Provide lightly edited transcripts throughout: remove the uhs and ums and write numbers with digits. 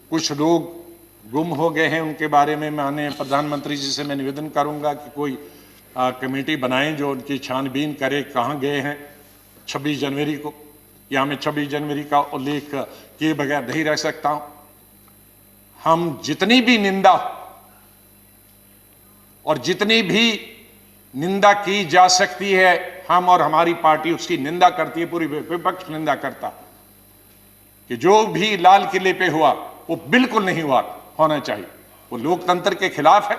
कुछ लोग गुम हो गए हैं, उनके बारे में माननीय प्रधानमंत्री जी से मैं निवेदन करूंगा कि कोई कमेटी बनाएं जो उनकी छानबीन करे कहाँ गए हैं 26 जनवरी को। या मैं 26 जनवरी का उल्लेख किए बगैर नहीं रह सकता हूं। हम जितनी भी निंदा और जितनी भी निंदा की जा सकती है, हम और हमारी पार्टी उसकी निंदा करती है, पूरी विपक्ष निंदा करता कि जो भी लाल किले पे हुआ वो बिल्कुल नहीं होना चाहिए। वो लोकतंत्र के खिलाफ है,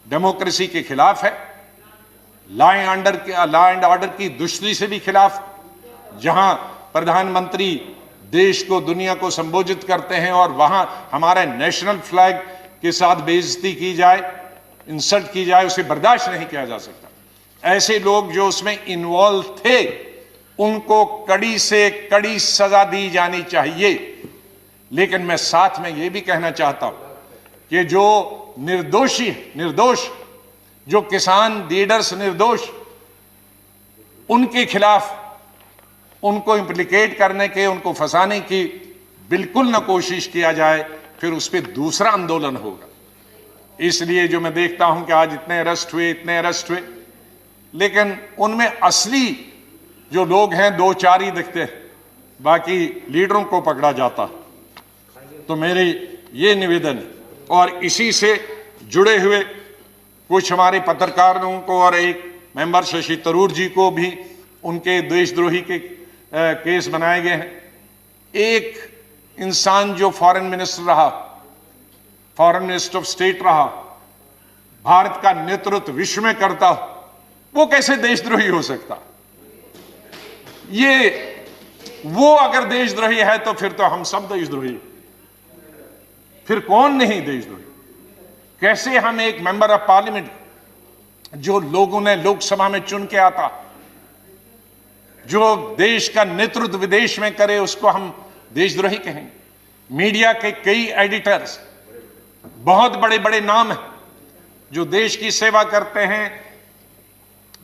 डेमोक्रेसी के खिलाफ है, लॉ एंड ऑर्डर की दुश्मनी से भी खिलाफ। जहां प्रधानमंत्री देश को, दुनिया को संबोधित करते हैं और वहां हमारे नेशनल फ्लैग के साथ बेइज्जती की जाए, इंसल्ट की जाए, उसे बर्दाश्त नहीं किया जा सकता। ऐसे लोग जो उसमें इन्वॉल्व थे उनको कड़ी से कड़ी सजा दी जानी चाहिए। लेकिन मैं साथ में यह भी कहना चाहता हूं कि जो निर्दोष जो किसान लीडर्स निर्दोष, उनके खिलाफ उनको इंप्लीकेट करने के, उनको फंसाने की बिल्कुल न कोशिश किया जाए, फिर उस पर दूसरा आंदोलन होगा। इसलिए जो मैं देखता हूं कि आज इतने अरेस्ट हुए, लेकिन उनमें असली जो लोग हैं 2-4 ही दिखते हैं, बाकी लीडरों को पकड़ा जाता। तो मेरी ये निवेदन है। और इसी से जुड़े हुए कुछ हमारे पत्रकारों को और एक मेंबर शशि थरूर जी को भी उनके देशद्रोही के केस बनाए गए हैं। एक इंसान जो फॉरेन मिनिस्टर ऑफ स्टेट रहा, भारत का नेतृत्व विश्व में करता, वो कैसे देशद्रोही हो सकता? वो अगर देशद्रोही है तो फिर तो हम सब देशद्रोही, फिर कौन नहीं देशद्रोही? कैसे हम एक मेंबर ऑफ पार्लियामेंट जो लोगों ने लोकसभा में चुन के आता, जो देश का नेतृत्व विदेश में करे, उसको हम देशद्रोही कहेंगे? मीडिया के कई एडिटर्स, बहुत बड़े बड़े नाम हैं जो देश की सेवा करते हैं,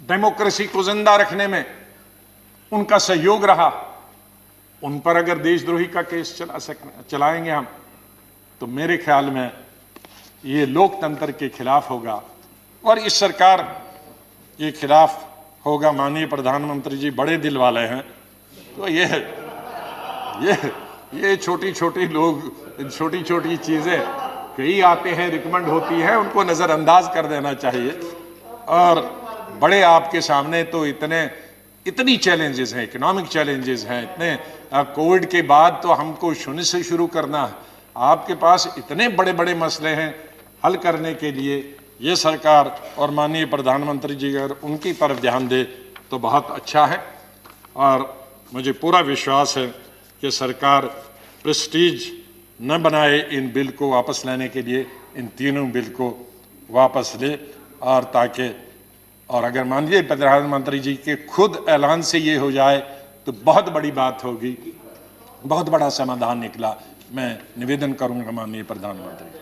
डेमोक्रेसी को जिंदा रखने में उनका सहयोग रहा, उन पर अगर देशद्रोही का केस चलाएंगे हम, तो मेरे ख्याल में ये लोकतंत्र के खिलाफ होगा और इस सरकार के खिलाफ होगा। माननीय प्रधानमंत्री जी बड़े दिल वाले हैं, तो ये छोटी छोटी चीजें कई आते हैं, रिकमेंड होती है, उनको नजरअंदाज कर देना चाहिए। और बड़े आपके सामने तो इतनी चैलेंजेस हैं, इकोनॉमिक चैलेंजेस हैं, इतने कोविड के बाद तो हमको शून्य से शुरू करना है। आपके पास इतने बड़े बड़े मसले हैं हल करने के लिए। ये सरकार और माननीय प्रधानमंत्री जी अगर उनकी तरफ ध्यान दे तो बहुत अच्छा है। और मुझे पूरा विश्वास है कि सरकार प्रेस्टीज न बनाए इन बिल को वापस लेने के लिए, इन तीनों बिल को वापस ले, और ताकि और अगर माननीय प्रधानमंत्री जी के खुद ऐलान से ये हो जाए तो बहुत बड़ी बात होगी, बहुत बड़ा समाधान निकला। मैं निवेदन करूंगा माननीय प्रधानमंत्री।